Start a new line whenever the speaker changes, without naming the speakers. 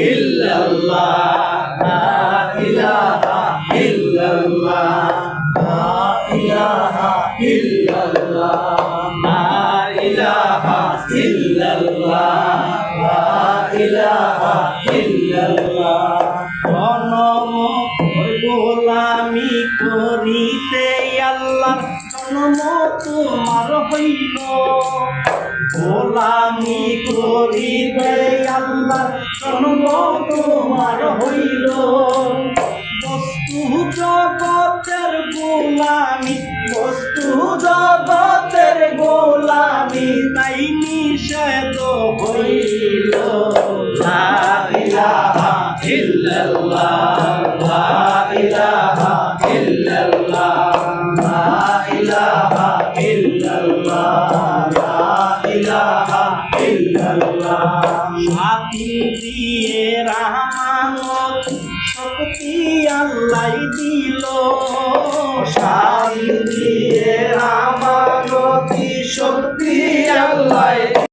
illallah, la ilaha illallah, la ilaha illallah, la ilaha illallah, la ilaha illallah। গোলামি করিতে আল্লাহ জন্ম তোমার হইল, গোলামি করিতে আল্লাহ জন্ম তোমার হইল। বস্তু জগতের গোলামি, বস্তু জগতের গোলামি তাই নিষেধ হইল। লা ইলাহা ইল্লাল্লাহ, লা ইলাহা ইল্লাল্লাহ, লা ইলাহা ইল্লাল্লাহ, লা ইলাহা ইল্লাল্লাহ। সাথী দিয়ে রহমানত শক্তি আল্লাহ দিল,